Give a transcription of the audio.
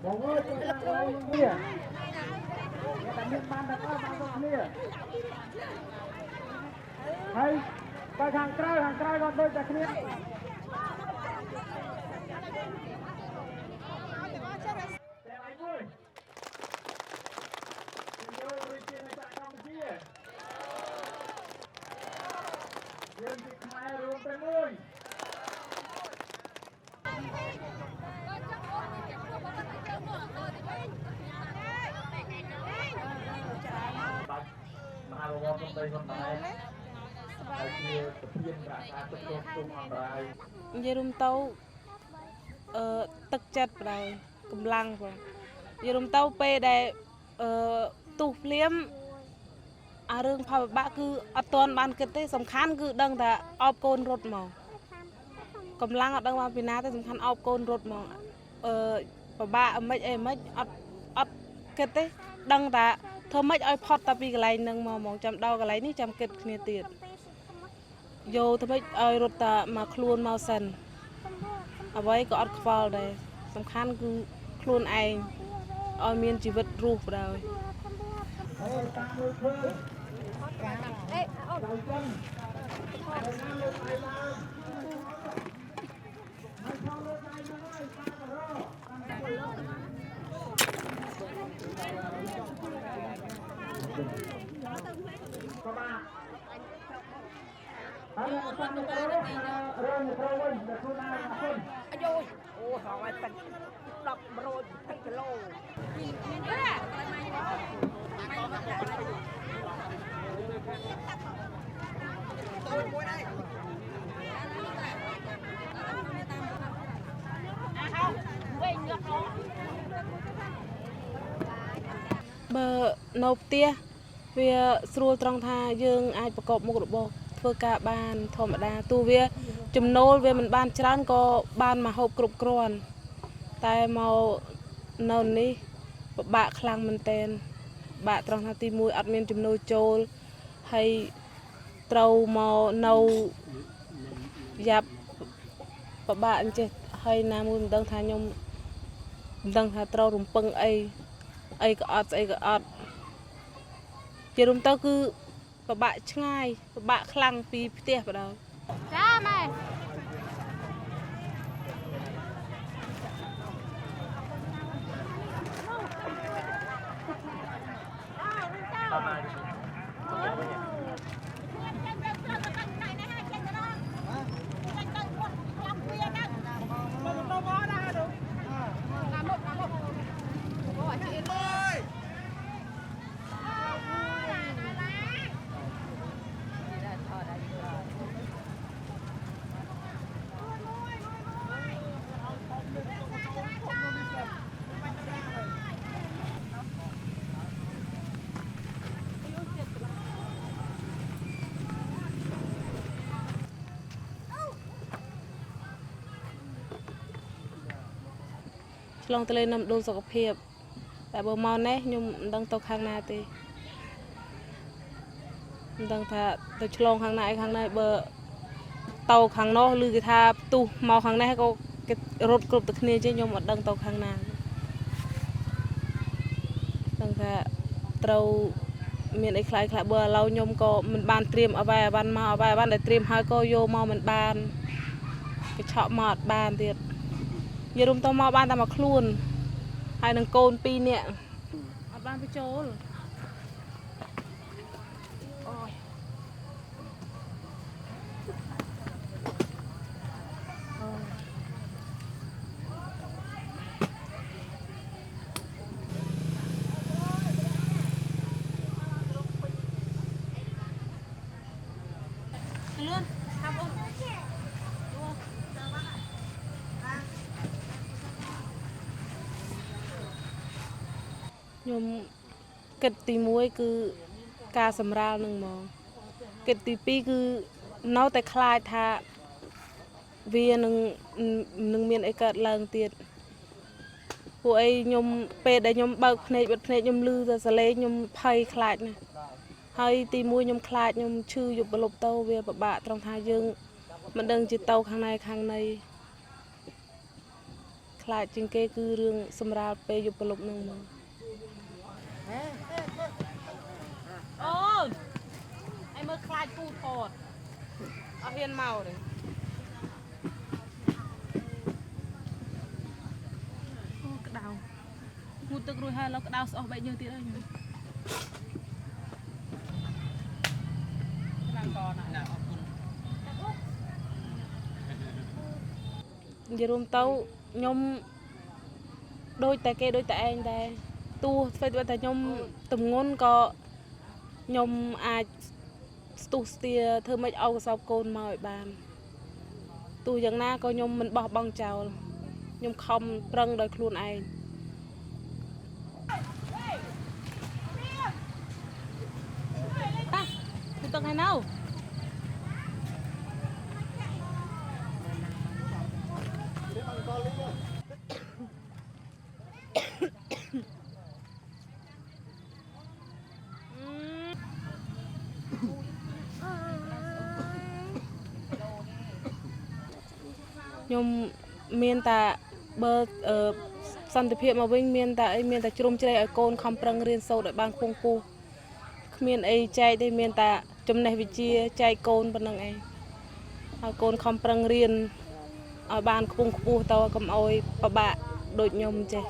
បងអើយចូលឡើងឡើងគ្នាតែមានបានទាំងអស់បានគ្រប់គ្នាហើយបើខាងក្រៅក៏ដូចតែគ្នាតែឲ្យមួយយើងរៀបជាអ្នកកម្ពុជាយើងជាខ្មែររួមតែមួយមហាវរក្នុងដីខ្លួនដែរហើយជាប្រធានរក្សាទុកគុំអន្តរាយនិយាយរួមទៅទឹកចិត្តបណ្ដោយកម្លាំងបងនិយាយរួមទៅពេលដែលទុះភ្លាមអារឿងផលវិបាកគឺអត់ទាន់បានគិតទេសំខាន់គឺដឹងថាអបកូនរត់មកកម្លាំងអត់ដឹងមកពីណាទេសំខាន់អបកូនរត់មកពិបាកអីមិនអត់គិតទេដឹងថាធ្វើម៉េចឲ្យផុតតែពីកន្លែងហ្នឹងមកចាំដល់កន្លែងនេះចាំគិតគ្នាទៀតយកធ្វើម៉េចឲ្យរត់តែមកខ្លួនមកសិនអ្វីក៏អត់ខ្វល់ដែរសំខាន់គឺខ្លួនឯងឲ្យមានជីវិតរស់បណ្ដោយតាមមើលឃើញអេអូនដល់ចឹងហើយណាលើកដៃឡើងហើយផងលើកដៃមកហើយតាមទៅរកក៏បានហើយតាមទៅរករឿងទៅវិញទៅខ្លួនឯងអរគុណអាយអូហងឲ្យទឹក10-120គីឡូបើនៅផ្ទះវាស្រួលត្រង់ថាយើងអាចប្រកបមុខរបរធ្វើការបានធម្មតាទោះវាចំណូលវាមិនបានច្រើនក៏បានមកហូបគ្រប់គ្រាន់តែមកនៅនេះពិបាកខ្លាំងមែនទែនបាក់ត្រង់ថាទី1អត់មានចំណូលចូលហើយត្រូវមកនៅយ៉ាប់ពិបាកអញ្ចេះហើយណាមួយមិនដឹងថាខ្ញុំមិនដឹងថាត្រូវរំពឹងអីក៏អត់ស្អីក៏អត់ជារួមទៅគឺពិបាកឆ្ងាយពិបាកខ្លាំងពីផ្ទះបណ្ដោយចាម៉ែឆ្លងទៅលេងនំដូនសុខភាពតែបើមកនេះខ្ញុំមិនដឹងទៅខាងណាទេមិនដឹងថាទៅឆ្លងខាងណាឯខាងណាបើទៅខាងនោះឬគេថាផ្ទុះមកខាងនេះក៏គេរត់គ្រប់តែគ្នាចេះខ្ញុំអត់ដឹងទៅខាងណាដឹងថាត្រូវមានអីខ្លាំងបើឥឡូវខ្ញុំក៏មិនបានត្រៀមអ្វីបានមកអ្វីបានតែត្រៀមហើយក៏យកមកមិនបានគេឆក់មកអត់បានទៀតនិយាយរួមទៅមកបានតែមកខ្លួនហើយនឹងកូន2នាក់អត់បានបញ្ចូលអូយលឿនតាមអូនខ្ញុំគិតទី1គឺការសម្រាលនឹងហ្មងគិតទី2គឺនៅតែខ្លាចថាវានឹងមានអីកើតឡើងទៀត ពួកអីខ្ញុំពេលដែលខ្ញុំបើកភ្នែកបិទភ្នែកខ្ញុំឮតែសលេងខ្ញុំភ័យខ្លាចណាស់ហើយទីមួយខ្ញុំខ្លាចខ្ញុំឈឺយប់លប់ទៅវាពិបាកត្រង់ថាយើងមិនដឹងជាទៅខាងណាខាងណីខ្លាចជាងគេគឺរឿងសម្រាលពេលយប់លប់នឹងមកអូយអីមើលខ្លាចពូថតអត់ហ៊ានមកទេអូក្តៅងូតទឹករួចហើយឥឡូវក្តៅស្អុះបែកយើងទៀតហើយខ្ញុំឡើងកនណាអរគុណនិយាយរួមទៅខ្ញុំដូចតែគេដូចតែឯងដែរទោះធ្វើតែខ្ញុំទំងន់ក៏ខ្ញុំអាចស្ទុះស្ទាធ្វើម៉េចឲ្យកសោបកូនមកឲ្យបានទោះយ៉ាងណាក៏ខ្ញុំមិនបោះបង់ចោលខ្ញុំខំប្រឹងដោយខ្លួនឯងទូទឹកហើយនៅខ្ញុំមានតែបើសន្តិភាពមកវិញមានតែអីមានតែជ្រុំជ្រែកឲ្យកូនខំប្រឹងរៀនសូត្រឲ្យបានខ្ពង់ខ្ពស់គ្មានអីចែកទេមានតែចំណេះវិជ្ជាចែកកូនប៉ុណ្្នឹងឯងហើយកូនខំប្រឹងរៀនឲ្យបានខ្ពង់ខ្ពស់តើកុំអោយពិបាកដូចខ្ញុំចេះ